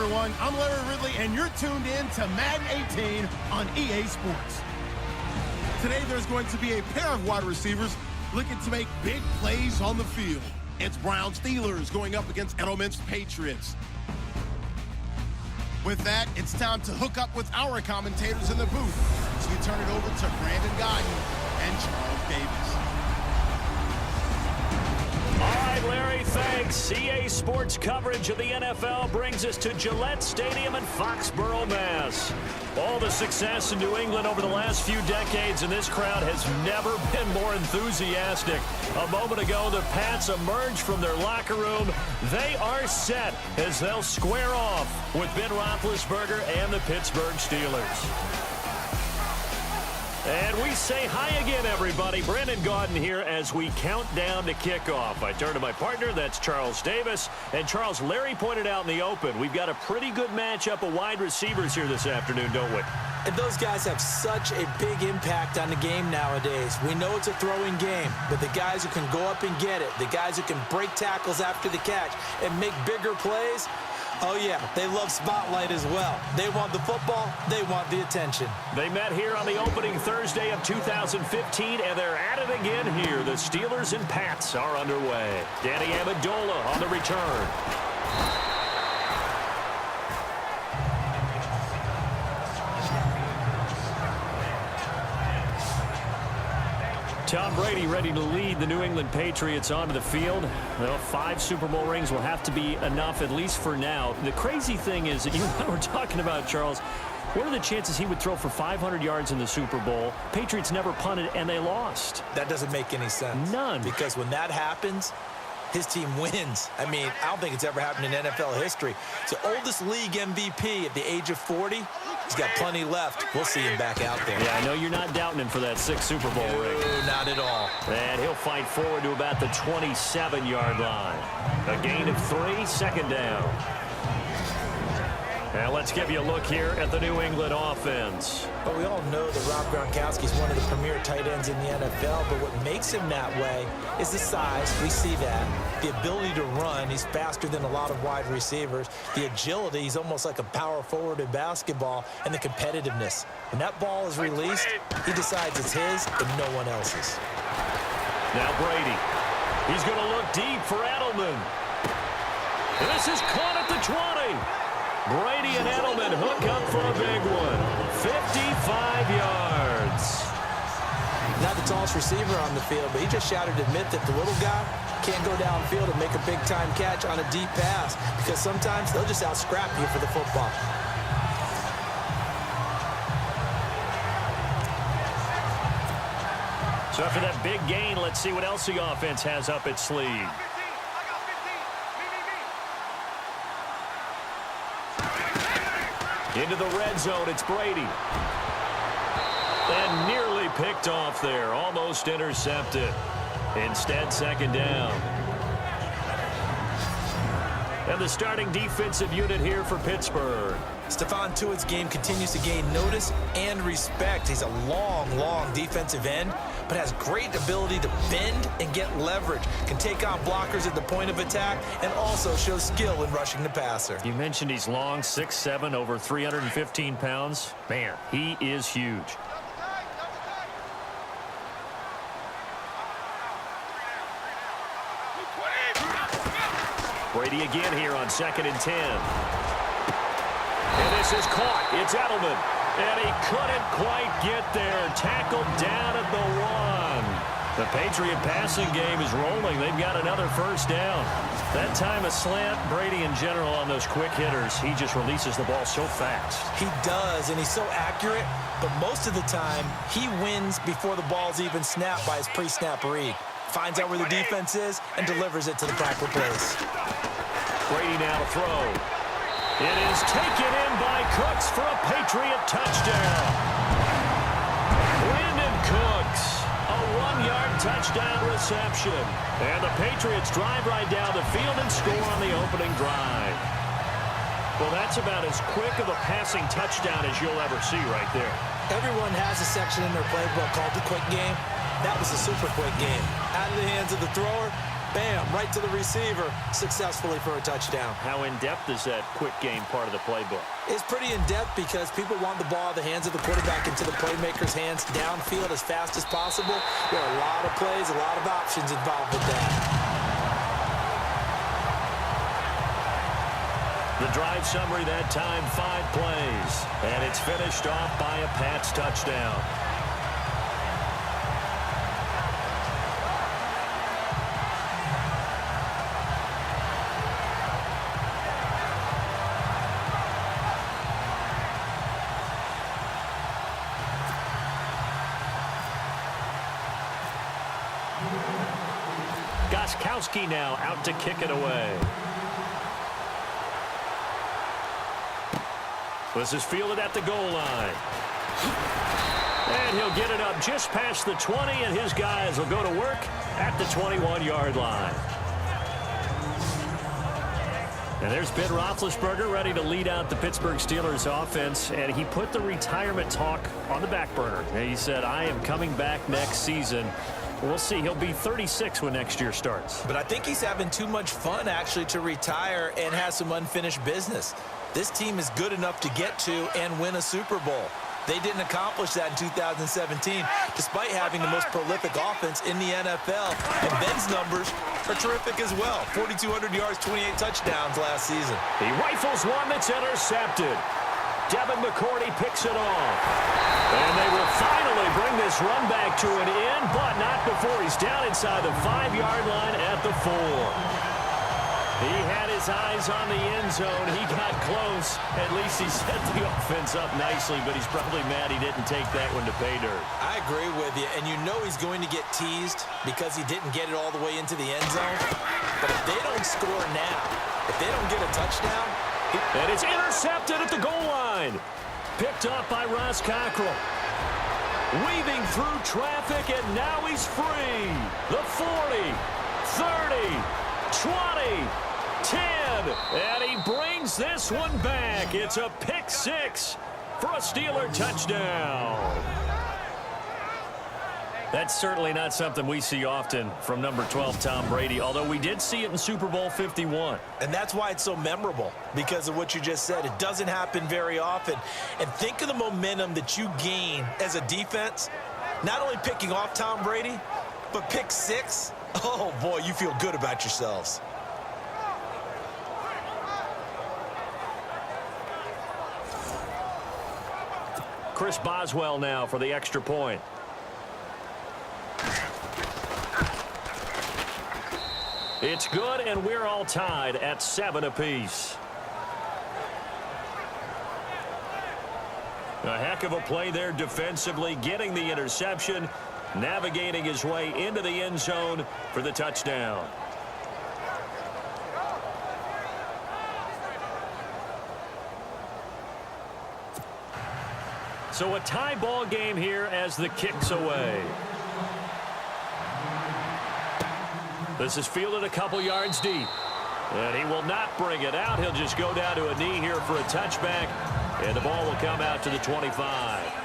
everyone. I'm Larry Ridley, and you're tuned in to Madden 18 on EA Sports. Today, there's going to be a pair of wide receivers looking to make big plays on the field. It's Browns Steelers going up against Edelman's Patriots. With that, it's time to hook up with our commentators in the booth. So we turn it over to Brandon Godden and Charles Davis. All right, Larry, thanks. EA Sports coverage of the NFL brings us to Gillette Stadium in Foxborough, Mass. All the success in New England over the last few decades, and this crowd has never been more enthusiastic. A moment ago, the Pats emerged from their locker room. They are set as they'll square off with Ben Roethlisberger and the Pittsburgh Steelers. And we say hi again, everybody. Brandon Gaudin here as we count down to kickoff. I turn to my partner, that's Charles Davis. And Charles, Larry pointed out in the open, we've got a pretty good matchup of wide receivers here this afternoon, don't we? And those guys have such a big impact on the game nowadays. We know it's a throwing game, but the guys who can go up and get it, the guys who can break tackles after the catch and make bigger plays, oh, yeah, they love spotlight as well. They want the football. They want the attention. They met here on the opening Thursday of 2015, and they're at it again here. The Steelers and Pats are underway. Danny Amendola on the return. Tom Brady ready to lead the New England Patriots onto the field. Well, 5 Super Bowl rings will have to be enough, at least for now. The crazy thing is that you and I were talking about, Charles, what are the chances he would throw for 500 yards in the Super Bowl? Patriots never punted, and they lost. That doesn't make any sense. None. Because when that happens, his team wins. I mean, I don't think it's ever happened in NFL history. It's the oldest league MVP at the age of 40. He's got plenty left. We'll see him back out there. Yeah, I know you're not doubting him for that 6th Super Bowl ring. No, not at all. And he'll fight forward to about the 27-yard line. A gain of 3, second down. Now let's give you a look here at the New England offense. But we all know that Rob Gronkowski is one of the premier tight ends in the NFL, but what makes him that way is the size. We see that. The ability to run. He's faster than a lot of wide receivers. The agility. He's almost like a power forward in basketball. And the competitiveness. When that ball is released, he decides it's his and no one else's. Now Brady. He's going to look deep for Edelman. This is caught at the 20. Brady and Edelman hook up for a big one. 55 yards. Not the tallest receiver on the field, but he just shouted to admit that the little guy can't go downfield and make a big-time catch on a deep pass because sometimes they'll just out-scrap you for the football. So after that big gain, let's see what else the offense has up its sleeve. Into the red zone, it's Brady. And nearly picked off there, almost intercepted. Instead, second down. And the starting defensive unit here for Pittsburgh. Stephon Tuitt's game continues to gain notice and respect. He's a long defensive end, but has great ability to bend and get leverage. Can take on blockers at the point of attack and also shows skill in rushing the passer. You mentioned he's long, 6'7", over 315 pounds. Man, he is huge. Brady again here on 2nd and 10. And this is caught. It's Edelman. And he couldn't quite get there. Tackled down at the 1. The Patriot passing game is rolling. They've got another first down. That time a slant. Brady in general on those quick hitters. He just releases the ball so fast. He does, and he's so accurate. But most of the time, he wins before the ball's even snapped by his pre-snap read. Finds out where the defense is and delivers it to the proper place. Brady now to throw. It is taken in by Cooks for a Patriot touchdown. Brandon Cooks, a 1-yard touchdown reception. And the Patriots drive right down the field and score on the opening drive. Well, that's about as quick of a passing touchdown as you'll ever see right there. Everyone has a section in their playbook called the quick game. That was a super quick game. Out of the hands of the thrower, bam, right to the receiver, successfully for a touchdown. How in-depth is that quick game part of the playbook? It's pretty in-depth because people want the ball out of the hands of the quarterback into the playmaker's hands downfield as fast as possible. There are a lot of plays, a lot of options involved with that. The drive summary that time, 5 plays. And it's finished off by a Pats touchdown. Goskowski now out to kick it away. This is fielded at the goal line. And he'll get it up just past the 20, and his guys will go to work at the 21-yard line. And there's Ben Roethlisberger ready to lead out the Pittsburgh Steelers offense, and he put the retirement talk on the back burner. And he said, I am coming back next season. We'll see. He'll be 36 when next year starts. But I think he's having too much fun, actually, to retire and has some unfinished business. This team is good enough to get to and win a Super Bowl. They didn't accomplish that in 2017, despite having the most prolific offense in the NFL. And Ben's numbers are terrific as well. 4,200 yards, 28 touchdowns last season. He rifles one that's intercepted. Devin McCourty picks it off. And they will finally bring this run back to an end, but not before he's down inside the 5-yard line at the 4. He had his eyes on the end zone. He got close. At least he set the offense up nicely, but he's probably mad he didn't take that one to pay dirt. I agree with you, and you know he's going to get teased because he didn't get it all the way into the end zone. But if they don't score now, if they don't get a touchdown... And it's intercepted at the goal line. Picked up by Ross Cockrell. Weaving through traffic, and now he's free. The 40, 30, 20, 10, and he brings this one back. It's a pick 6 for a Steeler touchdown. That's certainly not something we see often from number 12, Tom Brady, although we did see it in Super Bowl 51. And that's why it's so memorable, because of what you just said. It doesn't happen very often. And think of the momentum that you gain as a defense, not only picking off Tom Brady, but pick 6. Oh, boy, you feel good about yourselves. Chris Boswell now for the extra point. It's good, and we're all tied at 7 apiece. A heck of a play there defensively, getting the interception, navigating his way into the end zone for the touchdown. So a tie ball game here as the kick's away. This is fielded a couple yards deep. And he will not bring it out. He'll just go down to a knee here for a touchback. And the ball will come out to the 25.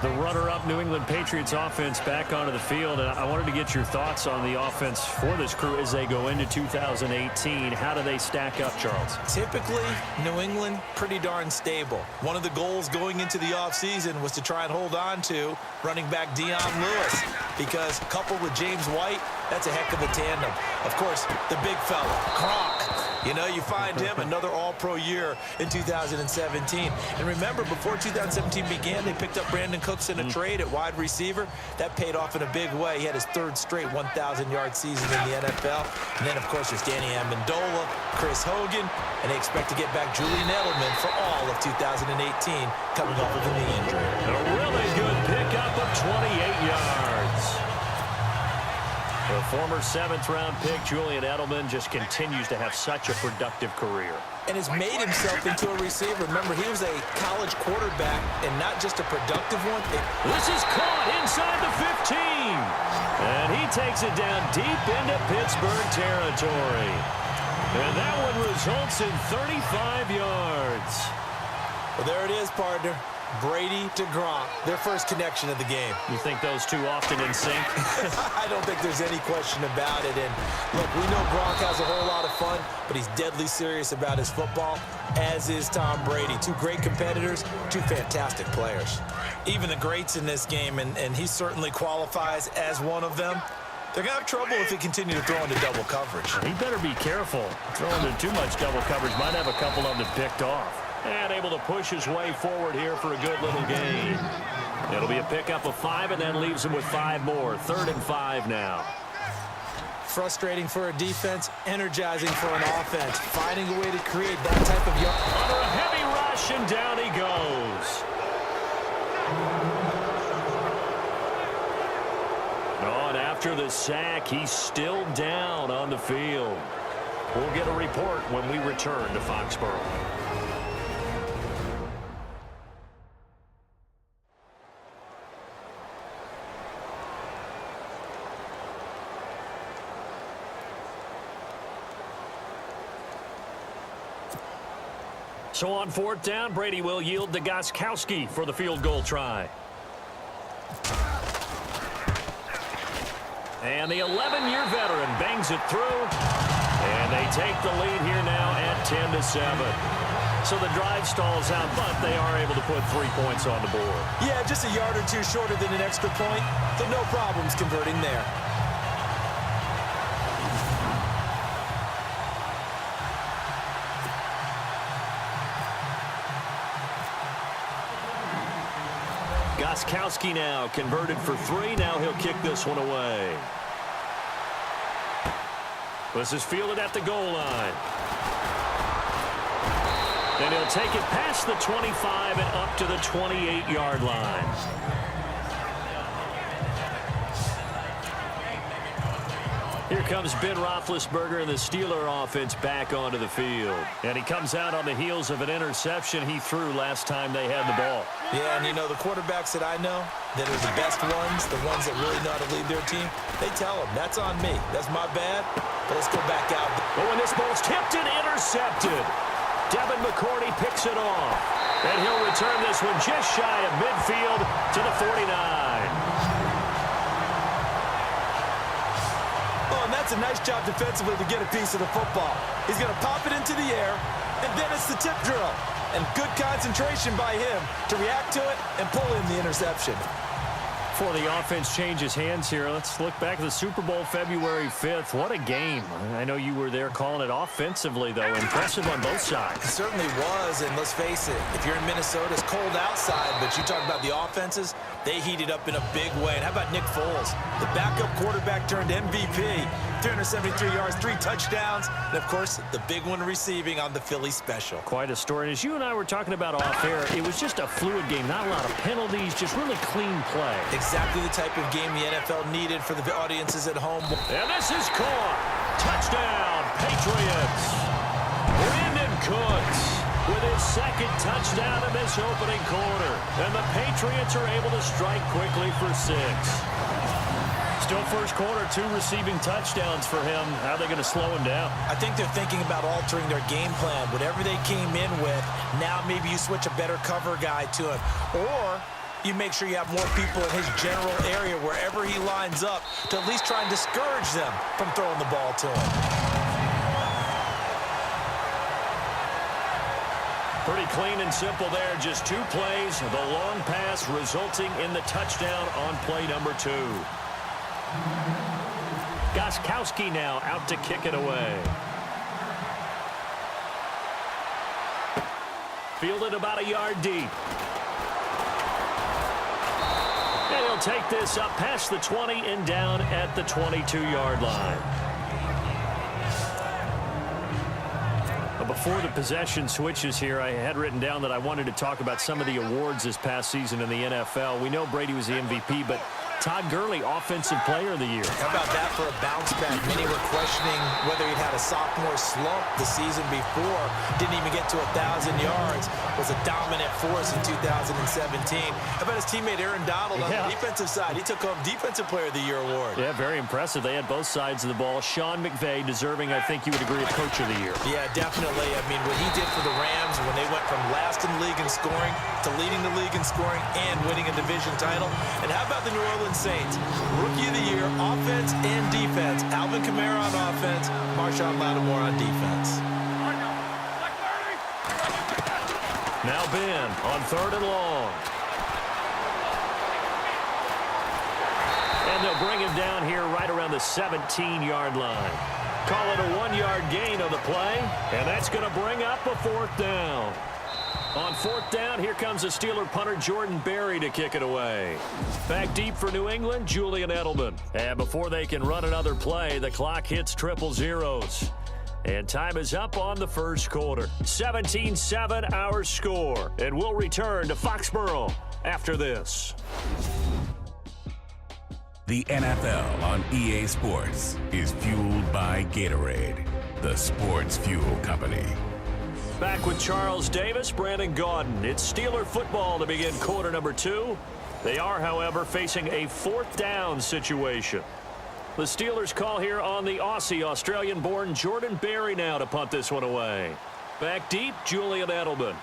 The runner-up New England Patriots offense back onto the field. And I wanted to get your thoughts on the offense for this crew as they go into 2018. How do they stack up, Charles? Typically, New England, pretty darn stable. One of the goals going into the offseason was to try and hold on to running back Dion Lewis, because coupled with James White, that's a heck of a tandem. Of course, the big fella, Gronk. You know, you find him another all-pro year in 2017. And remember, before 2017 began, they picked up Brandon Cooks in a trade at wide receiver. That paid off in a big way. He had his 3rd straight 1,000-yard season in the NFL. And then, of course, there's Danny Amendola, Chris Hogan, and they expect to get back Julian Edelman for all of 2018 coming off of a knee injury. A really good pickup of 28 yards. The former 7th-round pick, Julian Edelman, just continues to have such a productive career. And has made himself into a receiver. Remember, he was a college quarterback and not just a productive one. This is caught inside the 15. And he takes it down deep into Pittsburgh territory. And that one results in 35 yards. Well, there it is, partner. Brady to Gronk, their first connection of the game. You think those two often in sync? I don't think there's any question about it. And look, we know Gronk has a whole lot of fun, but he's deadly serious about his football, as is Tom Brady. Two great competitors, two fantastic players. Even the greats in this game, and he certainly qualifies as one of them, they're going to have trouble if they continue to throw into double coverage. He better be careful. Throwing into too much double coverage might have a couple of them picked off. And able to push his way forward here for a good little gain. It'll be a pickup of 5 and then leaves him with 5 more. 3rd and 5 now. Frustrating for a defense, energizing for an offense. Finding a way to create that type of yard. Under a heavy rush, and down he goes. Oh, and after the sack, he's still down on the field. We'll get a report when we return to Foxborough. So on 4th down, Brady will yield to Gostkowski for the field goal try. And the 11-year veteran bangs it through. And they take the lead here now at 10-7. So the drive stalls out, but they are able to put 3 points on the board. Yeah, just a yard or two shorter than an extra point, so no problems converting there. Gostkowski now converted for 3. Now he'll kick this one away. This is fielded at the goal line. Then he'll take it past the 25 and up to the 28-yard line. Here comes Ben Roethlisberger and the Steeler offense back onto the field. And he comes out on the heels of an interception he threw last time they had the ball. Yeah, and you know, the quarterbacks that I know that are the best ones, the ones that really know how to lead their team, they tell them, that's on me. That's my bad, but let's go back out. Oh, and this ball's tipped and intercepted. Devin McCourty picks it off. And he'll return this one just shy of midfield to the 49. That's a nice job defensively to get a piece of the football. He's going to pop it into the air, and then it's the tip drill. And good concentration by him to react to it and pull in the interception. Before the offense changes hands here, let's look back at the Super Bowl February 5th. What a game. I know you were there calling it offensively, though. Impressive on both sides. It certainly was, and let's face it, if you're in Minnesota, it's cold outside, but you talk about the offenses, they heated up in a big way. And how about Nick Foles? The backup quarterback turned MVP. 373 yards, 3 touchdowns, and, of course, the big one receiving on the Philly special. Quite a story. And as you and I were talking about off air, it was just a fluid game. Not a lot of penalties, just really clean play. Exactly the type of game the NFL needed for the audiences at home. And this is caught. Touchdown, Patriots. Brandon Cooks with his 2nd touchdown in this opening quarter. And the Patriots are able to strike quickly for 6. Still first quarter, 2 receiving touchdowns for him. How are they going to slow him down? I think they're thinking about altering their game plan. Whatever they came in with, now maybe you switch a better cover guy to him. Or you make sure you have more people in his general area wherever he lines up to at least try and discourage them from throwing the ball to him. Pretty clean and simple there. Just 2 plays. The long pass resulting in the touchdown on play number 2. Gostkowski now out to kick it away. Fielded about a yard deep. And he'll take this up past the 20 and down at the 22-yard line. Before the possession switches here, I had written down that I wanted to talk about some of the awards this past season in the NFL. We know Brady was the MVP, but Todd Gurley, Offensive Player of the Year. How about that for a bounce back? Many were questioning whether he'd had a sophomore slump the season before. Didn't even get to 1,000 yards. Was a dominant force in 2017. How about his teammate Aaron Donald on the defensive side? He took home Defensive Player of the Year award. Yeah, very impressive. They had both sides of the ball. Sean McVay deserving, I think you would agree, of Coach of the Year. Yeah, definitely. I mean, what he did for the Rams when they went from last in the league in scoring to leading the league in scoring and winning a division title. And how about the New Orleans Saints? Rookie of the Year, offense and defense. Alvin Kamara on offense, Marshawn Lattimore on defense. Now Ben on 3rd and long. And they'll bring him down here right around the 17-yard line. Call it a 1-yard gain on the play, and that's going to bring up a 4th down. On 4th down, here comes the Steeler punter Jordan Berry to kick it away. Back deep for New England, Julian Edelman. And before they can run another play, the clock hits triple zeros. And time is up on the first quarter. 17-7 our score. And we'll return to Foxborough after this. The NFL on EA Sports is fueled by Gatorade, the sports fuel company. Back with Charles Davis, Brandon Gaudin. It's Steeler football to begin quarter number 2. They are, however, facing a 4th down situation. The Steelers call here on the Aussie, Australian-born Jordan Berry now to punt this one away. Back deep, Julian Edelman.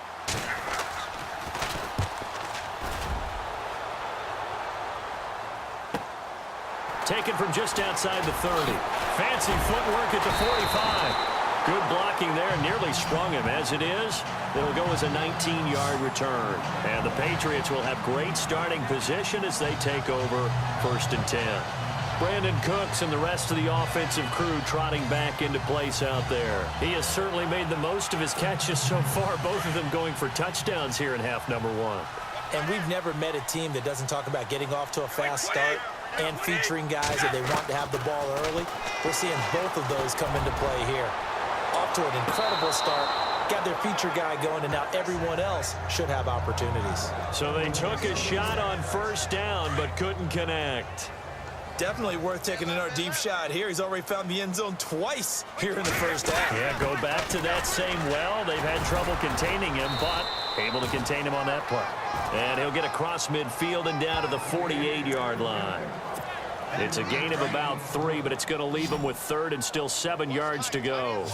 Taken from just outside the 30. Fancy footwork at the 45. Good blocking there, nearly sprung him. As it is, it'll go as a 19-yard return. And the Patriots will have great starting position as they take over 1st and 10. Brandon Cooks and the rest of the offensive crew trotting back into place out there. He has certainly made the most of his catches so far, both of them going for touchdowns here in half number 1. And we've never met a team that doesn't talk about getting off to a fast start and featuring guys that they want to have the ball early. We're seeing both of those come into play here. Off to an incredible start, got their feature guy going, and now everyone else should have opportunities. So they took a shot on 1st down, but couldn't connect. Definitely worth taking another deep shot here. He's already found the end zone twice here in the 1st half. Yeah, go back to that same well. They've had trouble containing him, but able to contain him on that play. And he'll get across midfield and down to the 48-yard line. It's a gain of about 3, but it's going to leave him with 3rd and still 7 yards to go.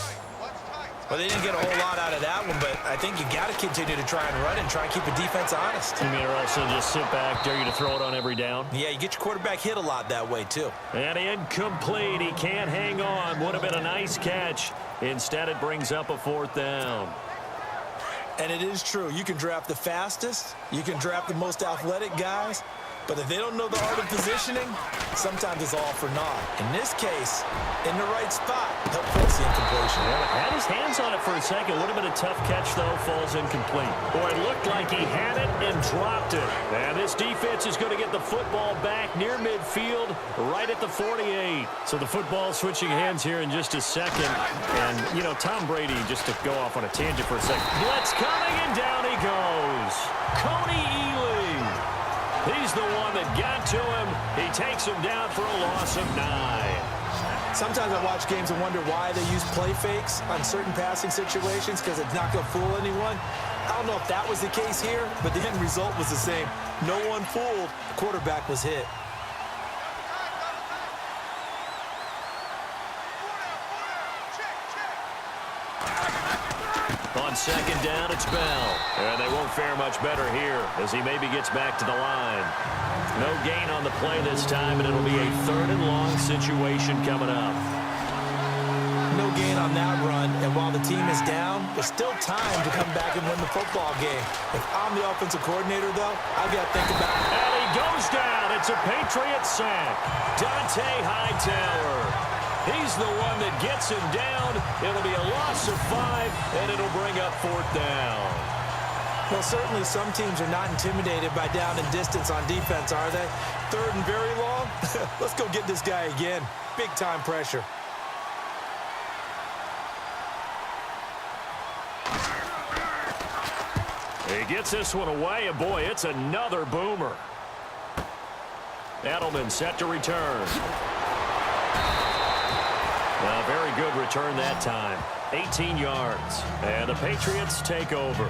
Well, they didn't get a whole lot out of that one, but I think you got to continue to try and run and try and keep the defense honest. You mean, or else they'll just sit back, dare you to throw it on every down? Yeah, you get your quarterback hit a lot that way, too. And incomplete. He can't hang on. Would have been a nice catch. Instead, it brings up a 4th down. And it is true. You can draft the fastest. You can draft the most athletic guys. But if they don't know the art of positioning, sometimes it's all for naught. In this case, in the right spot, he'll force the incompletion. Yeah, had his hands on it for a second. Would have been a tough catch, though. Falls incomplete. Boy, it looked like he had it and dropped it. And this defense is going to get the football back near midfield, right at the 48. So the football switching hands here in just a second. And, you know, Tom Brady, just to go off on a tangent for a second. Blitz coming, and down he goes. Coney Ealy. He's the one that got to him. He takes him down for a loss of 9. Sometimes I watch games and wonder why they use play fakes on certain passing situations, because it's not going to fool anyone. I don't know if that was the case here, but the end result was the same. No one fooled. The quarterback was hit. On 2nd down, it's Bell. And they won't fare much better here as he maybe gets back to the line. No gain on the play this time, and it'll be a 3rd and long situation coming up. No gain on that run, and while the team is down, there's still time to come back and win the football game. If I'm the offensive coordinator, though, I've got to think about it. And he goes down. It's a Patriot sack. Dante Hightower. He's the one that gets him down. It'll be a loss of 5, and it'll bring up 4th down. Well, certainly some teams are not intimidated by down and distance on defense, are they? 3rd and very long? Let's go get this guy again. Big-time pressure. He gets this one away, and boy, it's another boomer. Edelman set to return. A very good return that time. 18 yards. And the Patriots take over.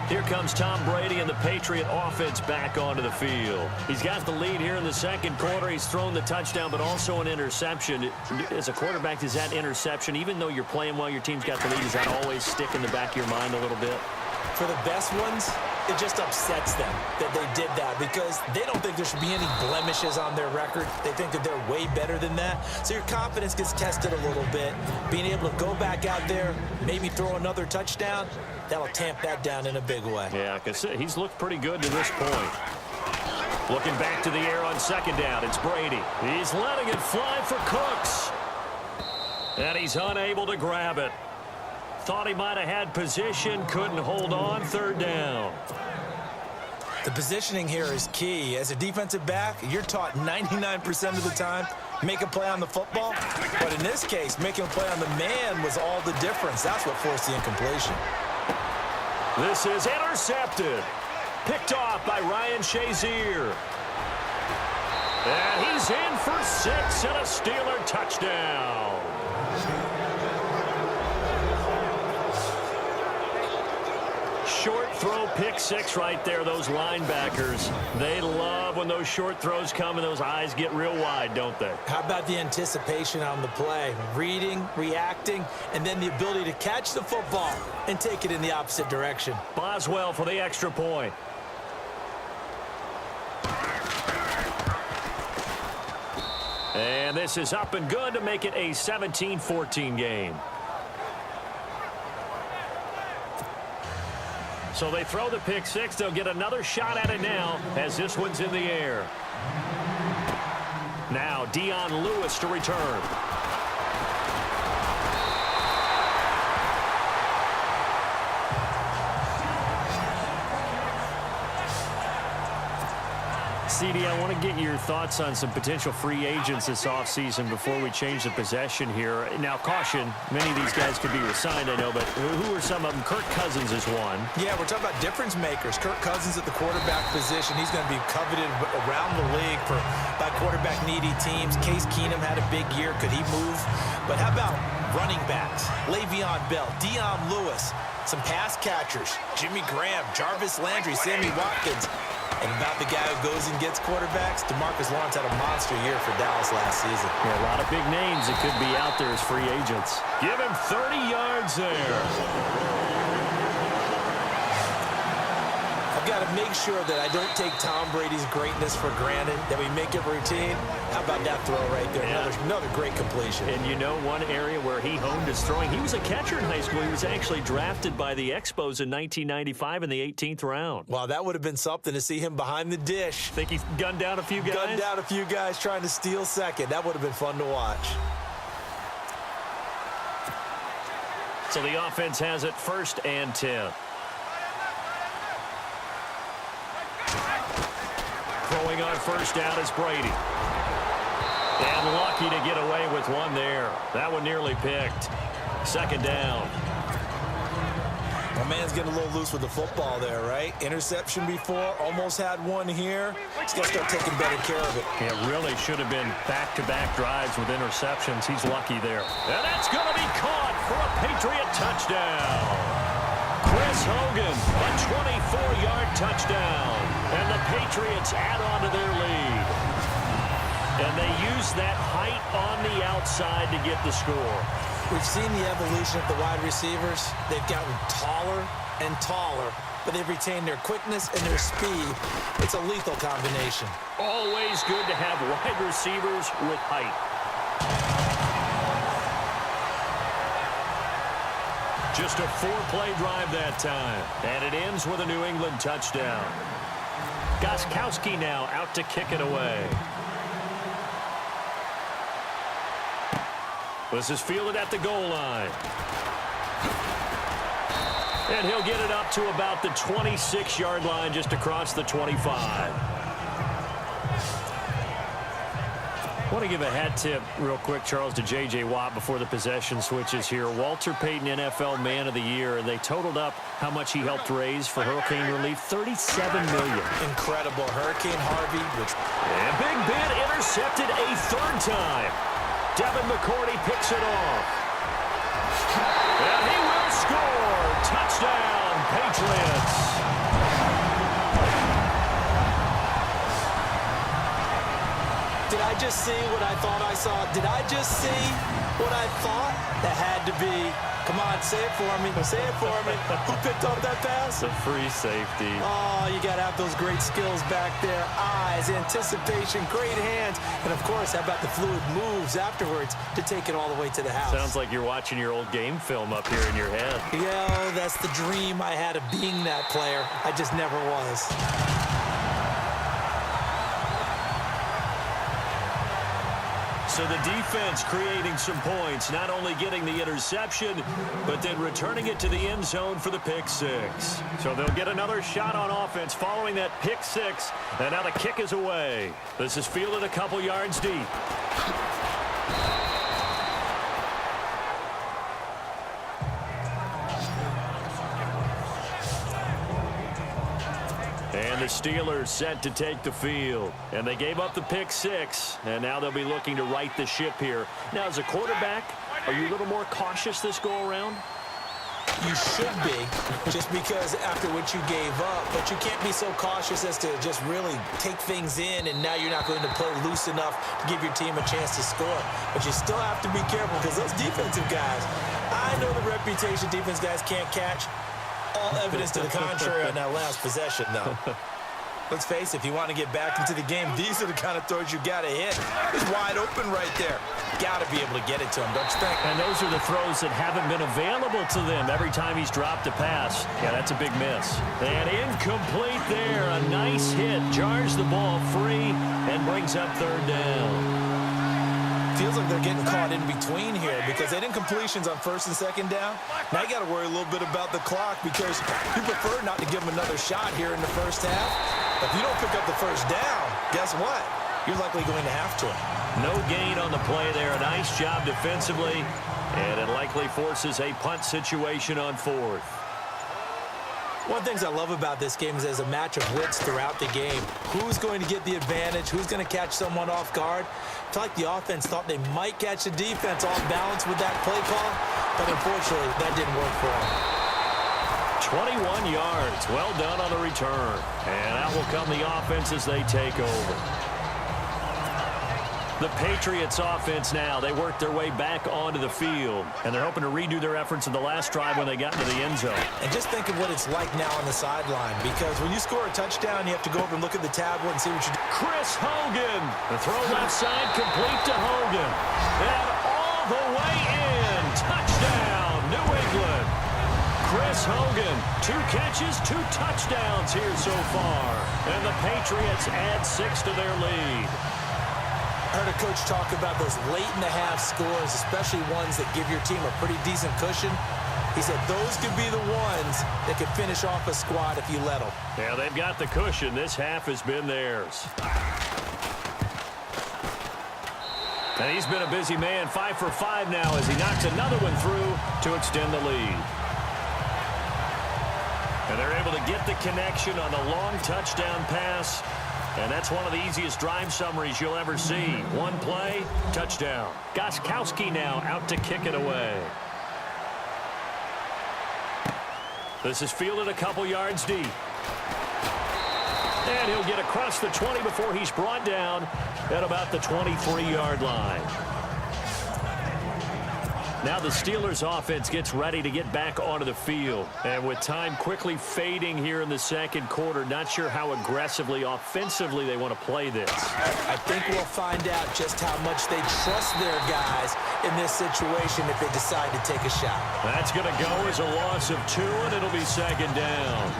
Here comes Tom Brady and the Patriot offense back onto the field. He's got the lead here in the second quarter. He's thrown the touchdown, but also an interception. As a quarterback, does that interception, even though you're playing well, your team's got the lead, does that always stick in the back of your mind a little bit? For the best ones, it just upsets them that they did that because they don't think there should be any blemishes on their record. They think that they're way better than that. So your confidence gets tested a little bit. Being able to go back out there, maybe throw another touchdown, that'll tamp that down in a big way. Yeah, because he's looked pretty good to this point. Looking back to the air on second down, it's Brady. He's letting it fly for Cooks. And he's unable to grab it. Thought he might have had position, couldn't hold on, third down. The positioning here is key. As a defensive back, you're taught 99% of the time, make a play on the football. But in this case, making a play on the man was all the difference. That's what forced the incompletion. This is intercepted. Picked off by Ryan Shazier. And he's in for 6 and a Steeler touchdown. Short throw, pick 6 right there. Those linebackers, they love when those short throws come and those eyes get real wide, don't they? How about the anticipation on the play? Reading, reacting, and then the ability to catch the football and take it in the opposite direction. Boswell for the extra point. And this is up and good to make it a 17-14 game. So they throw the pick 6. They'll get another shot at it now as this one's in the air. Now Dion Lewis to return. CD, I want to get your thoughts on some potential free agents this offseason before we change the possession here. Now, caution, many of these guys could be resigned, I know, but who are some of them? Kirk Cousins is one. Yeah, we're talking about difference makers. Kirk Cousins at the quarterback position. He's going to be coveted around the league by quarterback-needy teams. Case Keenum had a big year. Could he move? But how about running backs? Le'Veon Bell, Dion Lewis, some pass catchers, Jimmy Graham, Jarvis Landry, Sammy Watkins. And about the guy who goes and gets quarterbacks, DeMarcus Lawrence had a monster year for Dallas last season. Yeah, a lot of big names that could be out there as free agents. Give him 30 yards there. I've got to make sure that I don't take Tom Brady's greatness for granted, that we make it routine. How about that throw right there? Yeah. Another great completion. And you know one area where he honed his throwing, he was a catcher in high school. He was actually drafted by the Expos in 1995 in the 18th round. Wow, that would have been something to see him behind the dish. Think he gunned down a few guys? Gunned down a few guys trying to steal second. That would have been fun to watch. So the offense has it 1st and 10. Throwing on 1st down is Brady. And lucky to get away with one there. That one nearly picked. 2nd down. My man's getting a little loose with the football there, right? Interception before, almost had one here. He's got to start taking better care of it. It really should have been back-to-back drives with interceptions. He's lucky there. And that's going to be caught for a Patriot touchdown. Chris Hogan, a 24-yard touchdown. And the Patriots add on to their lead. And they use that height on the outside to get the score. We've seen the evolution of the wide receivers. They've gotten taller and taller, but they've retained their quickness and their speed. It's a lethal combination. Always good to have wide receivers with height. Just a 4-play drive that time. And it ends with a New England touchdown. Gostkowski now out to kick it away. This is fielded at the goal line. And he'll get it up to about the 26-yard line, just across the 25. I want to give a hat tip real quick, Charles, to J.J. Watt before the possession switches here. Walter Payton, NFL Man of the Year. They totaled up how much he helped raise for hurricane relief, $37 million. Incredible. Hurricane Harvey. And Big Ben intercepted a third time. Devin McCourty picks it off. And he will score. Touchdown, Patriots. Did I just see what I thought I saw? Did I just see what I thought? That had to be. Come on, say it for me. Say it for me. Who picked up that pass? The free safety. Oh, you got to have those great skills back there. Eyes, anticipation, great hands. And, of course, how about the fluid moves afterwards to take it all the way to the house? Sounds like you're watching your old game film up here in your head. Yeah, that's the dream I had of being that player. I just never was. So the defense creating some points, not only getting the interception, but then returning it to the end zone for the pick six. So they'll get another shot on offense following that pick six, and now the kick is away. This is fielded a couple yards deep. And the Steelers set to take the field. And they gave up the pick six, and now they'll be looking to right the ship here. Now, as a quarterback, are you a little more cautious this go-around? You should be, just because after what you gave up. But you can't be so cautious as to just really take things in, and now you're not going to play loose enough to give your team a chance to score. But you still have to be careful, because those defensive guys, I know the reputation defense guys can't catch. All evidence to the contrary on that last possession, though. Let's face it, if you want to get back into the game, these are the kind of throws you got to hit. He's wide open right there. Got to be able to get it to him, don't you think? And those are the throws that haven't been available to them every time he's dropped a pass. Yeah, that's a big miss. And incomplete there. A nice hit. Jars the ball free and brings up third down. Feels like they're getting caught in between here because they didn't completions on first and second down. Now you got to worry a little bit about the clock because you prefer not to give them another shot here in the first half. If you don't pick up the first down, guess what? You're likely going to have to. No gain on the play there. A nice job defensively, and it likely forces a punt situation on fourth. One of the things I love about this game is there's a match of wits throughout the game. Who's going to get the advantage? Who's going to catch someone off guard? I feel like the offense thought they might catch the defense off balance with that play call, but unfortunately, that didn't work for them. 21 yards. Well done on the return. And out will come the offense as they take over. The Patriots offense now, they work their way back onto the field, and they're hoping to redo their efforts in the last drive when they got into the end zone. And just think of what it's like now on the sideline, because when you score a touchdown, you have to go over and look at the tablet and see what you do. Chris Hogan, the throw left side, complete to Hogan. And all the way in, touchdown, New England. Chris Hogan, 2 catches, 2 touchdowns here so far. And the Patriots add 6 to their lead. I heard a coach talk about those late-in-the-half scores, especially ones that give your team a pretty decent cushion. He said those could be the ones that could finish off a squad if you let them. Yeah, they've got the cushion. This half has been theirs. And he's been a busy man, 5 for 5 now as he knocks another one through to extend the lead. And they're able to get the connection on the long touchdown pass. And that's one of the easiest drive summaries you'll ever see. One play, touchdown. Gostkowski now out to kick it away. This is fielded a couple yards deep. And he'll get across the 20 before he's brought down at about the 23-yard line. Now the Steelers offense gets ready to get back onto the field. And with time quickly fading here in the second quarter, not sure how aggressively, offensively they want to play this. I think we'll find out just how much they trust their guys in this situation if they decide to take a shot. That's going to go as a loss of 2, and it'll be second down.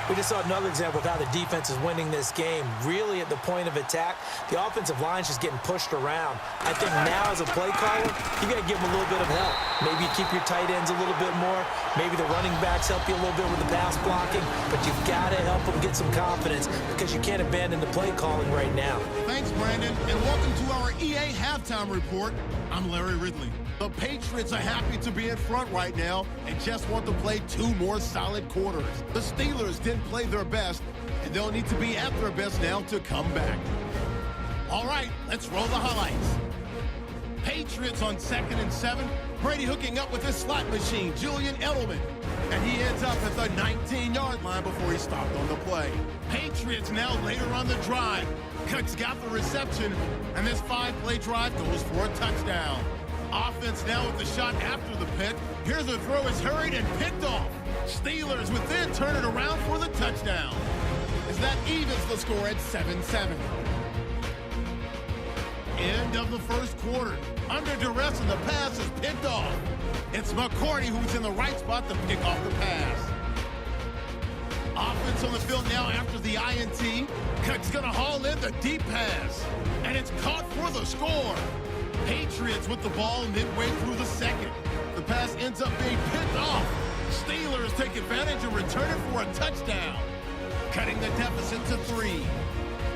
We just saw another example of how the defense is winning this game. Really, at the point of attack, the offensive line's just getting pushed around. I think now, as a play caller, you got to give them a little bit of help. Maybe you keep your tight ends a little bit more. Maybe the running backs help you a little bit with the pass blocking. But you've got to help them get some confidence because you can't abandon the play calling right now. Thanks, Brandon, and welcome to our EA Halftime Report. I'm Larry Ridley. The Patriots are happy to be in front right now and just want to play 2 more solid quarters. The Steelers didn't play their best, and they'll need to be at their best now to come back. All right, let's roll the highlights. Patriots on 2nd and 7. Brady hooking up with his slot machine, Julian Edelman. And he ends up at the 19-yard line before he stopped on the play. Patriots now later on the drive. Cook's got the reception, and this 5-play drive goes for a touchdown. Offense now with the shot after the pick. Here's the throw is hurried and picked off. Steelers would then turn it around for the touchdown. As that evens the score at 7-7. End of the first quarter. Under duress, and the pass is picked off. It's McCourty who's in the right spot to pick off the pass. Offense on the field now after the INT. Cook's going to haul in the deep pass. And it's caught for the score. Patriots with the ball midway through the second. The pass ends up being picked off. Steelers take advantage and return it for a touchdown, cutting the deficit to 3.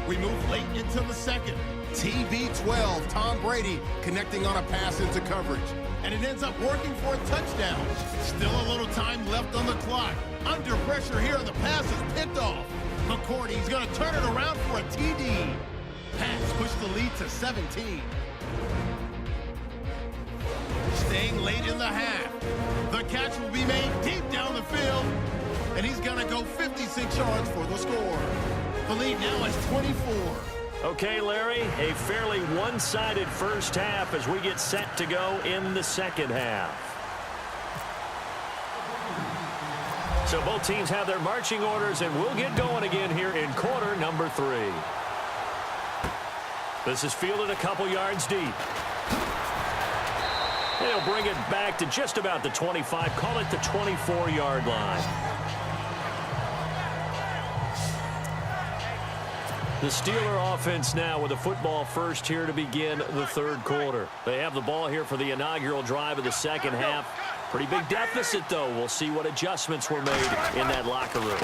We move late into the second. TB12, Tom Brady connecting on a pass into coverage. And it ends up working for a touchdown. Still a little time left on the clock. Under pressure here, the pass is picked off. McCourty's going to turn it around for a TD. Pats push the lead to 17. Staying late in the half. The catch will be made deep down the field. And he's going to go 56 yards for the score. The lead now is 24. Okay, Larry, a fairly one-sided first half as we get set to go in the second half. So both teams have their marching orders, and we'll get going again here in quarter number 3. This is fielded a couple yards deep. They'll bring it back to just about the 25, call it the 24-yard line. The Steeler offense now with the football first here to begin the third quarter. They have the ball here for the inaugural drive of the second half. Pretty big deficit, though. We'll see what adjustments were made in that locker room.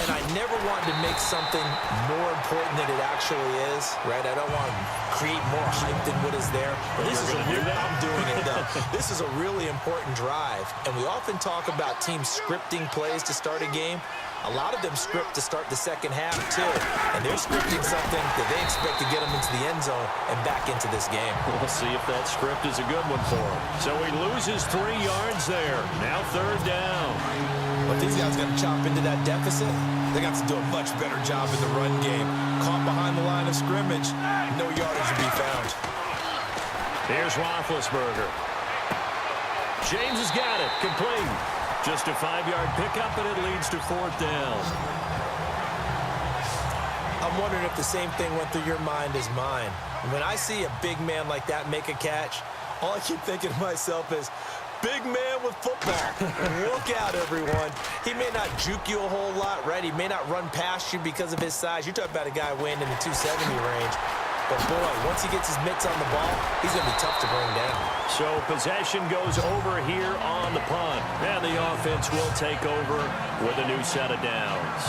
And I never wanted to make something more important than it actually is, right? I don't want to create more hype than what is there. But this is I'm doing it, though. This is a really important drive. And we often talk about teams scripting plays to start a game. A lot of them script to start the second half, too. And they're scripting something that they expect to get them into the end zone and back into this game. We'll see if that script is a good one for him. So he loses 3 yards there. Now third down. But these guys got to chop into that deficit. They got to do a much better job in the run game. Caught behind the line of scrimmage. No yardage to be found. Here's Roethlisberger. James has got it. Complete. Just a 5-yard pickup, and it leads to fourth down. I'm wondering if the same thing went through your mind as mine. When I see a big man like that make a catch, all I keep thinking to myself is, big man with football. Look out, everyone. He may not juke you a whole lot, right? He may not run past you because of his size. You're talking about a guy weighing in the 270 range. But, boy, once he gets his mitts on the ball, he's going to be tough to bring down. So possession goes over here on the punt. And the offense will take over with a new set of downs.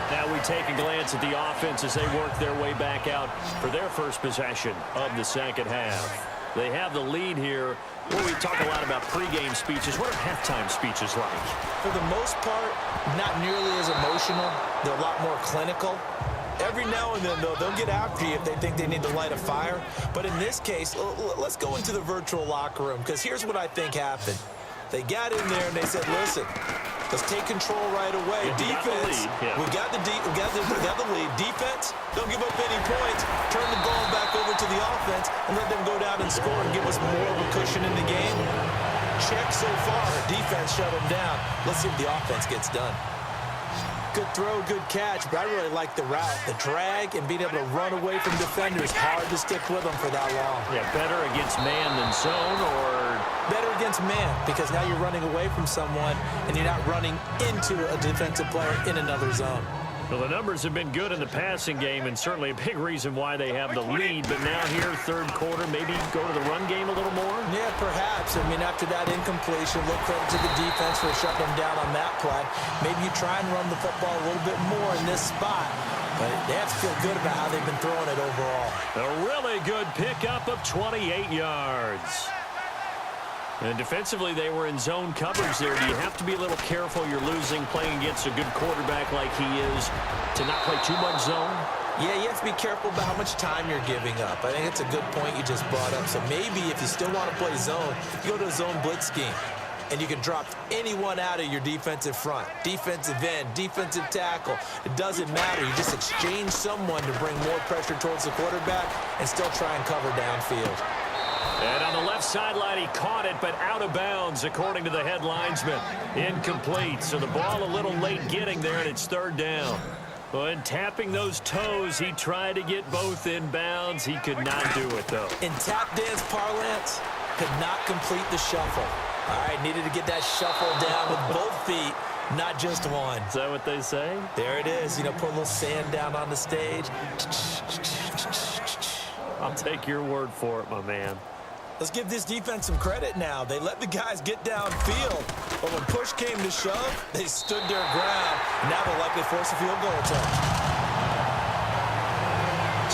Now we take a glance at the offense as they work their way back out for their first possession of the second half. They have the lead here. Well, we talk a lot about pregame speeches. What are halftime speeches like? For the most part, not nearly as emotional. They're a lot more clinical. Every now and then, though, they'll get after you if they think they need to light a fire. But in this case, let's go into the virtual locker room, because here's what I think happened. They got in there and they said, listen, let's take control right away. Defense, we got the lead. Defense, don't give up any points. Turn the ball back over to the offense and let them go down and score and give us more of a cushion in the game. Check so far. Defense shut them down. Let's see if the offense gets done. Good throw, good catch, but I really like the route. The drag and being able to run away from defenders. Hard to stick with them for that long. Yeah, better against man than zone, or better against man, because now you're running away from someone and you're not running into a defensive player in another zone. well, the numbers have been good in the passing game, and certainly a big reason why they have the lead. But now here, third quarter, maybe go to the run game a little more? Yeah, perhaps. I mean, after that incompletion, look credit to the defense for shutting them down on that play. Maybe you try and run the football a little bit more in this spot. But they have to feel good about how they've been throwing it overall. A really good pickup of 28 yards. And defensively, they were in zone coverage there. Do you have to be a little careful? You're losing playing against a good quarterback like he is to not play too much zone? Yeah, you have to be careful about how much time you're giving up. I think it's a good point you just brought up. So maybe if you still want to play zone, you go to a zone blitz scheme. And you can drop anyone out of your defensive front. Defensive end, defensive tackle. It doesn't matter. You just exchange someone to bring more pressure towards the quarterback and still try and cover downfield. And on the left sideline, he caught it, but out of bounds, according to the head linesman. Incomplete, so the ball a little late getting there, and it's third down. When tapping those toes, he tried to get both in bounds. He could not do it, though. In tap dance parlance, could not complete the shuffle. All right, needed to get that shuffle down with both feet, not just one. Is that what they say? There it is. You know, put a little sand down on the stage. I'll take your word for it, my man. Let's give this defense some credit now. They let the guys get downfield, but when push came to shove, they stood their ground. Now they'll likely force a field goal attempt.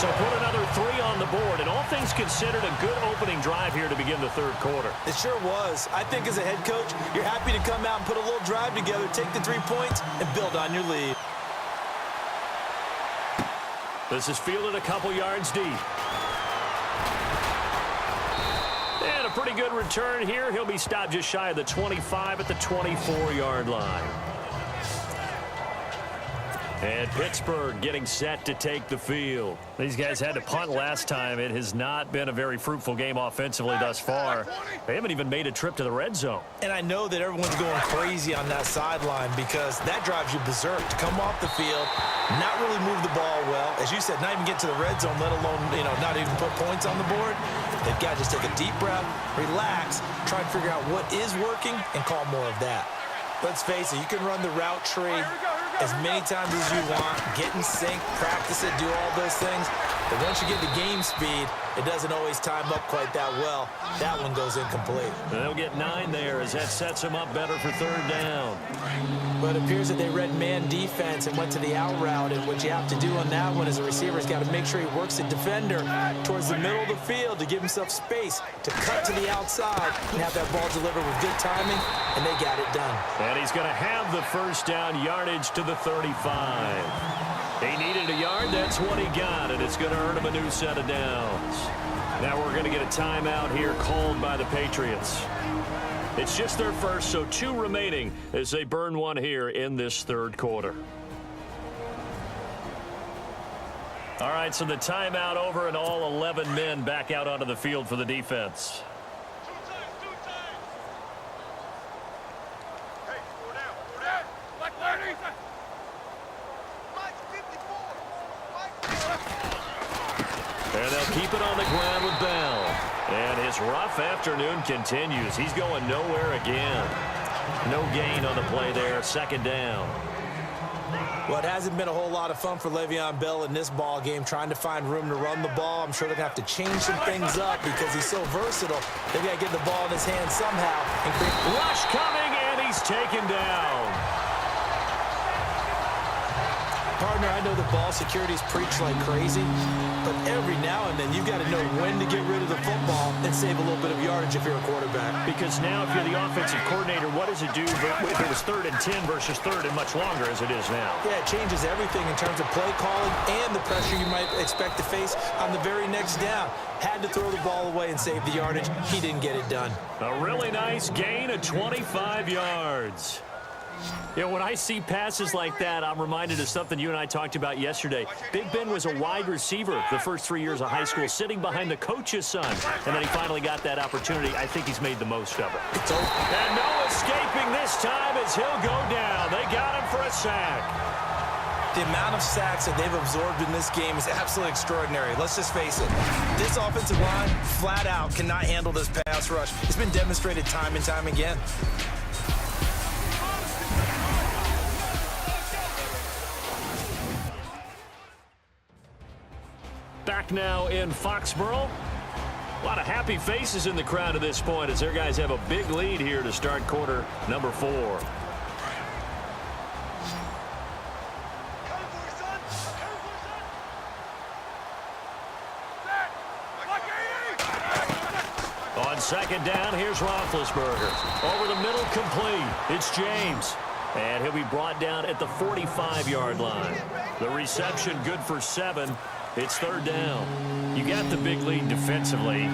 So put another 3 on the board, and all things considered, a good opening drive here to begin the third quarter. It sure was. I think as a head coach, you're happy to come out and put a little drive together, take the 3 points, and build on your lead. This is fielded a couple yards deep. And a pretty good return here. He'll be stopped just shy of the 25 at the 24-yard line. And Pittsburgh getting set to take the field. These guys had to punt last time. It has not been a very fruitful game offensively thus far. They haven't even made a trip to the red zone. And I know that everyone's going crazy on that sideline because that drives you berserk to come off the field, not really move the ball well. As you said, not even get to the red zone, let alone, not even put points on the board. They've got to just take a deep breath, relax, try and figure out what is working, and call more of that. Let's face it, you can run the route tree as many times as you want, get in sync, practice it, do all those things. But once you get to game speed, it doesn't always time up quite that well. That one goes incomplete. They'll get 9 there as that sets them up better for third down. But it appears that they read man defense and went to the out route. And what you have to do on that one as a receiver is got to make sure he works the defender towards the middle of the field to give himself space to cut to the outside and have that ball delivered with good timing, and they got it done. And he's going to have the first down yardage to the 35. He needed a yard. That's what he got, and it's going to earn him a new set of downs. Now we're going to get a timeout here called by the Patriots. It's just their first, so 2 remaining as they burn one here in this third quarter. All right, so the timeout over and all 11 men back out onto the field for the defense. And they'll keep it on the ground with Bell. And his rough afternoon continues. He's going nowhere again. No gain on the play there. Second down. Well, it hasn't been a whole lot of fun for Le'Veon Bell in this ball game, trying to find room to run the ball. I'm sure they're going to have to change some things up because he's so versatile. They've got to get the ball in his hands somehow. And rush coming, and he's taken down. Partner, I know the ball security's preached like crazy, but every now and then you've got to know when to get rid of the football and save a little bit of yardage if you're a quarterback. Because now if you're the offensive coordinator, what does it do if it was 3rd and 10 versus 3rd and much longer as it is now? Yeah, it changes everything in terms of play calling and the pressure you might expect to face on the very next down. Had to throw the ball away and save the yardage. He didn't get it done. A really nice gain of 25 yards. When I see passes like that, I'm reminded of something you and I talked about yesterday. Big Ben was a wide receiver the first 3 years of high school, sitting behind the coach's son. And then he finally got that opportunity. I think he's made the most of it. It's over. And no escaping this time as he'll go down. They got him for a sack. The amount of sacks that they've absorbed in this game is absolutely extraordinary. Let's just face it. This offensive line, flat out, cannot handle this pass rush. It's been demonstrated time and time again. Back now in Foxborough. A lot of happy faces in the crowd at this point as their guys have a big lead here to start quarter number 4. On second down, here's Roethlisberger. Over the middle, complete. It's James. And he'll be brought down at the 45-yard line. The reception good for 7. It's third down. You got the big lead defensively.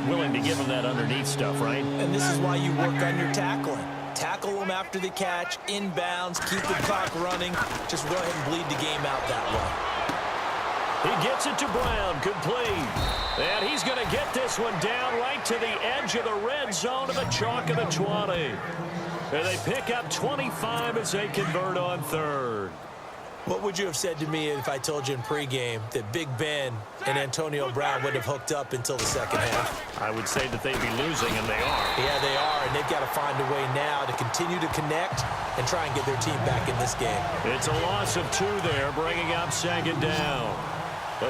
Willing to give them that underneath stuff, right? And this is why you work on your tackling. Tackle them after the catch, inbounds, keep the clock running. Just go ahead and bleed the game out that way. He gets it to Brown, complete. And he's going to get this one down right to the edge of the red zone of the chalk of the 20. And they pick up 25 as they convert on third. What would you have said to me if I told you in pregame that Big Ben and Antonio Brown would have hooked up until the second half? I would say that they'd be losing, and they are. Yeah, they are, and they've got to find a way now to continue to connect and try and get their team back in this game. It's a loss of 2 there, bringing up second down.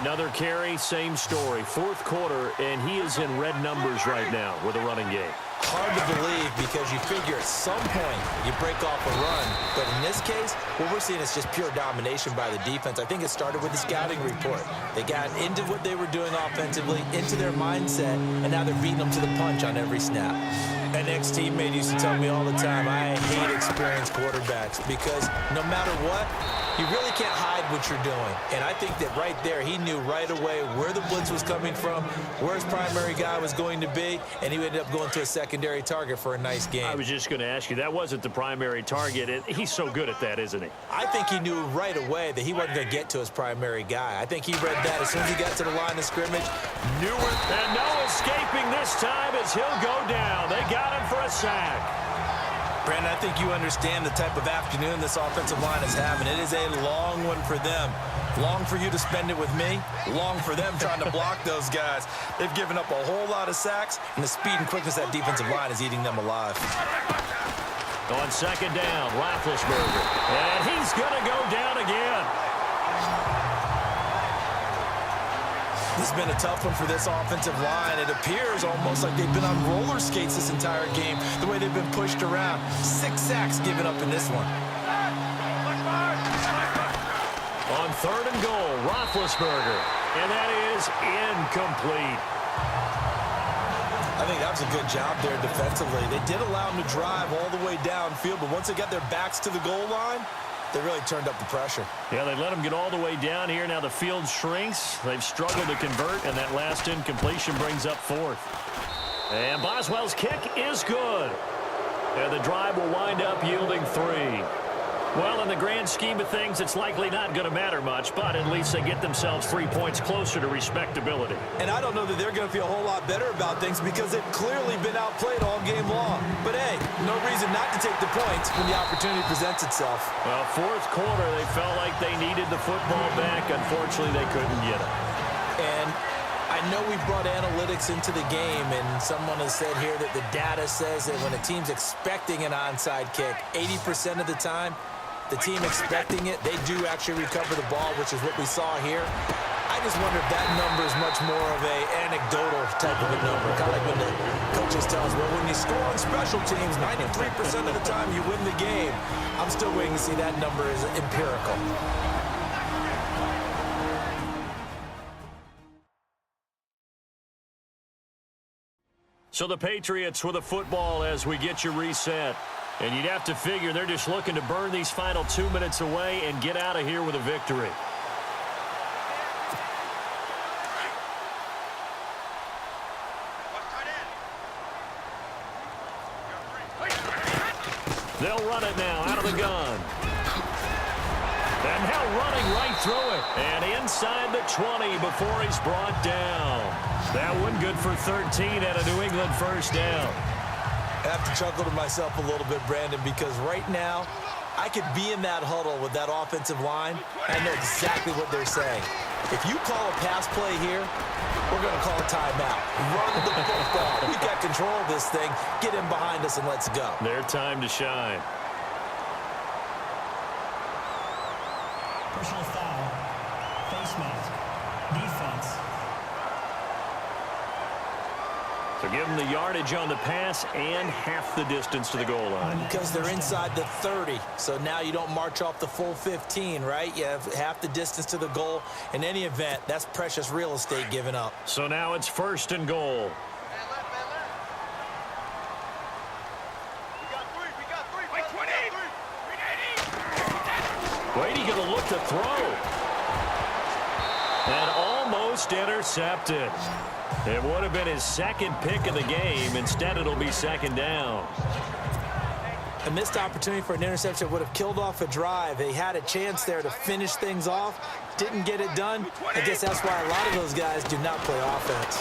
Another carry, same story. Fourth quarter, and he is in red numbers right now with a running game. Hard to believe because you figure at some point you break off a run. But in this case, what we're seeing is just pure domination by the defense. I think it started with the scouting report. They got into what they were doing offensively, into their mindset, and now they're beating them to the punch on every snap. An ex-teammate used to tell me all the time, I hate experienced quarterbacks because no matter what, you really can't hide what you're doing. And I think that right there, he knew right away where the blitz was coming from, where his primary guy was going to be, and he ended up going to a secondary target for a nice game. I was just going to ask you, that wasn't the primary target. He's so good at that, isn't he? I think he knew right away that he wasn't going to get to his primary guy. I think he read that as soon as he got to the line of scrimmage, knew it. And no escaping this time as he'll go down. They got him for a sack. Brandon, I think you understand the type of afternoon this offensive line is having. It is a long one for them. Long for you to spend it with me. Long for them trying to block those guys. They've given up a whole lot of sacks, and the speed and quickness of that defensive line is eating them alive. On second down, Roethlisberger. And he's going to go down again. This has been a tough one for this offensive line. It appears almost like they've been on roller skates this entire game, the way they've been pushed around. 6 sacks given up in this one. On third and goal, Roethlisberger. And that is incomplete. I think that was a good job there defensively. They did allow them to drive all the way downfield, but once they got their backs to the goal line, they really turned up the pressure. Yeah, they let them get all the way down here. Now the field shrinks. They've struggled to convert, and that last incompletion brings up fourth. And Boswell's kick is good. And the drive will wind up yielding 3. Well, in the grand scheme of things, it's likely not going to matter much, but at least they get themselves 3 points closer to respectability. And I don't know that they're going to feel a whole lot better about things because they've clearly been outplayed all game long. But, hey, no reason not to take the points when the opportunity presents itself. Well, fourth quarter, they felt like they needed the football back. Unfortunately, they couldn't get it. And I know we brought analytics into the game, and someone has said here that the data says that when a team's expecting an onside kick, 80% of the time, the team expecting it, they do actually recover the ball, which is what we saw here. I just wonder if that number is much more of a anecdotal type of a number, kind of like when the coaches tell us, well, when you score on special teams, 93% of the time you win the game. I'm still waiting to see that number is empirical. So the Patriots with the football as we get you reset. And you'd have to figure they're just looking to burn these final 2 minutes away and get out of here with a victory. They'll run it now out of the gun. And now running right through it. And inside the 20 before he's brought down. That one good for 13 at a New England first down. I have to chuckle to myself a little bit, Brandon, because right now, I could be in that huddle with that offensive line, and I know exactly what they're saying. If you call a pass play here, we're going to call a timeout. Run the football. We've got control of this thing. Get in behind us and let's go. Their time to shine. Personal foul. Face mask. Defense. So give them the yardage on the pass and half the distance to the goal line. Because they're inside the 30, so now you don't march off the full 15, right? You have half the distance to the goal. In any event, that's precious real estate given up. So now it's 1st and goal. Brady going to look to throw. And almost intercepted. It would have been his 2nd pick of the game. Instead, it'll be 2nd down. A missed opportunity for an interception would have killed off a drive. They had a chance there to finish things off. Didn't get it done. I guess that's why a lot of those guys do not play offense.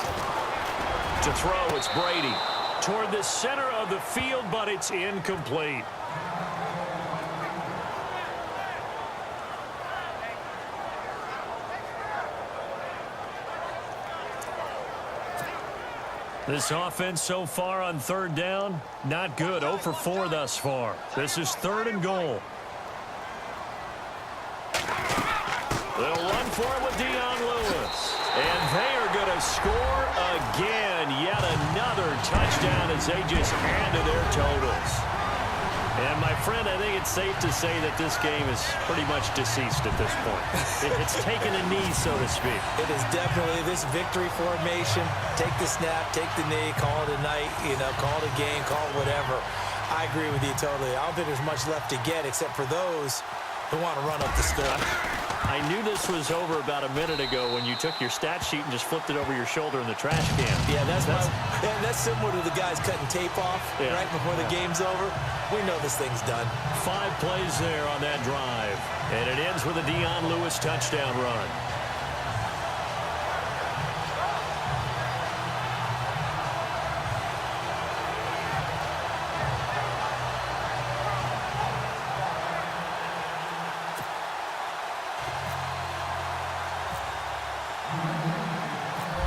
To throw, it's Brady. Toward the center of the field, but it's incomplete. This offense so far on 3rd down, not good. 0 for 4 thus far. This is 3rd and goal. They'll run for it with Dion Lewis. And they are going to score again. Yet another touchdown as they just add to their totals. And, my friend, I think it's safe to say that this game is pretty much deceased at this point. It's taken a knee, so to speak. It is definitely this victory formation. Take the snap, take the knee, call it a night, call it a game, call it whatever. I agree with you totally. I don't think there's much left to get except for those who want to run up the score. I knew this was over about a minute ago when you took your stat sheet and just flipped it over your shoulder in the trash can. Yeah, that's similar to the guys cutting tape off right before the game's over. We know this thing's done. 5 plays there on that drive. And it ends with a Dion Lewis touchdown run.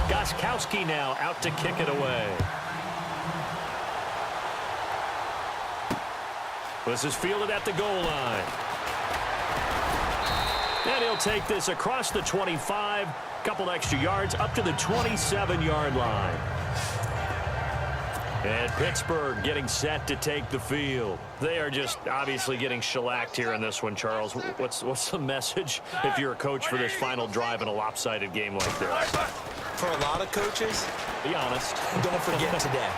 Goskowski now out to kick it away. This is fielded at the goal line. And he'll take this across the 25, couple extra yards up to the 27-yard line. And Pittsburgh getting set to take the field. They are just obviously getting shellacked here in this one, Charles. What's the message if you're a coach for this final drive in a lopsided game like this? For a lot of coaches, be honest. Don't forget today.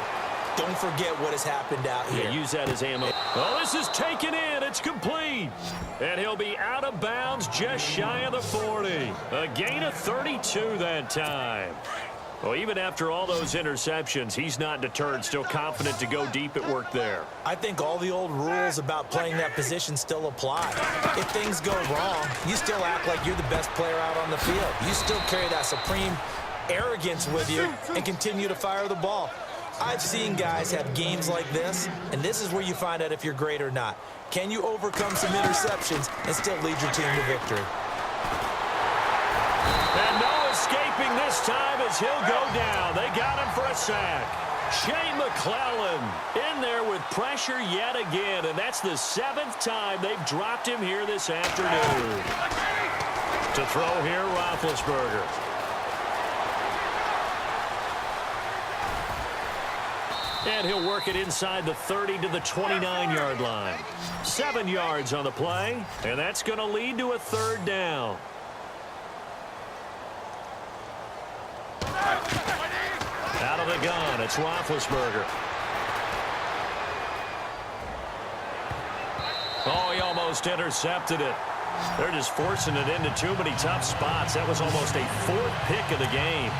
Don't forget what has happened out here. Yeah, use that as ammo. Oh, this is taken in. It's complete. And he'll be out of bounds just shy of the 40. A gain of 32 that time. Well, even after all those interceptions, he's not deterred, still confident to go deep at work there. I think all the old rules about playing that position still apply. If things go wrong, you still act like you're the best player out on the field. You still carry that supreme arrogance with you and continue to fire the ball. I've seen guys have games like this, and this is where you find out if you're great or not. Can you overcome some interceptions and still lead your team to victory? And no escaping this time as he'll go down. They got him for a sack. Shane McClellan in there with pressure yet again, and that's the 7th time they've dropped him here this afternoon. To throw here, Roethlisberger. And he'll work it inside the 30 to the 29-yard line. 7 yards on the play, and that's going to lead to a 3rd down. Out of the gun, it's Roethlisberger. Oh, he almost intercepted it. They're just forcing it into too many tough spots. That was almost a 4th pick of the game.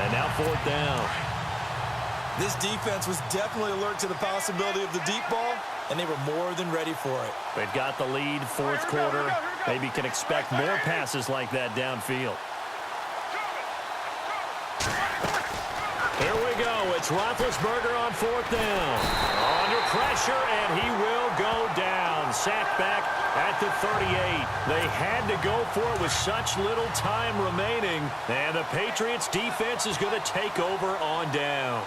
And now 4th down. This defense was definitely alert to the possibility of the deep ball, and they were more than ready for it. They've got the lead, 4th quarter. Maybe can expect more passes like that downfield. Here we go. It's Roethlisberger on 4th down. Under pressure, and he will go down. sack back at the 38. They had to go for it with such little time remaining, and the Patriots defense is going to take over on downs.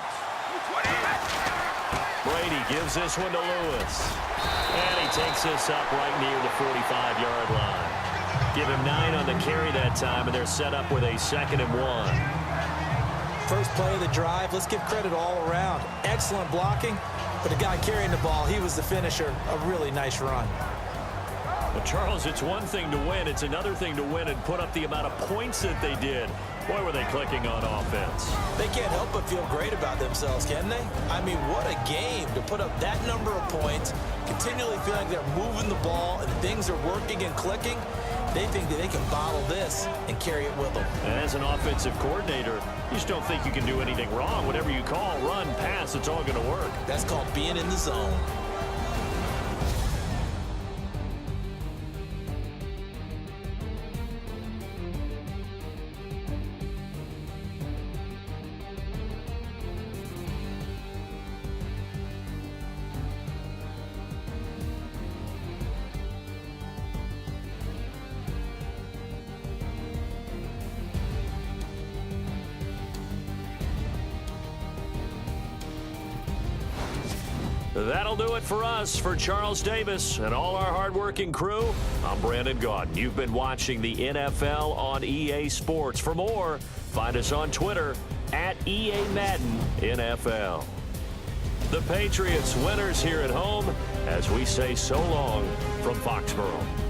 Brady gives this one to Lewis, and he takes this up right near the 45-yard line. Give him 9 on the carry that time, and they're set up with a 2nd and 1. First play of the drive, let's give credit all around. Excellent blocking, but the guy carrying the ball, he was the finisher. A really nice run. Well, Charles, it's one thing to win. It's another thing to win and put up the amount of points that they did. Boy, were they clicking on offense. They can't help but feel great about themselves, can they? I mean, what a game to put up that number of points, continually feeling like they're moving the ball and things are working and clicking. They think that they can bottle this and carry it with them. And as an offensive coordinator, you just don't think you can do anything wrong. Whatever you call, run, pass, it's all going to work. That's called being in the zone. That'll do it for us. For Charles Davis and all our hardworking crew, I'm Brandon Gaudin. You've been watching the NFL on EA Sports. For more, find us on Twitter at EA Madden NFL. The Patriots winners here at home as we say so long from Foxborough.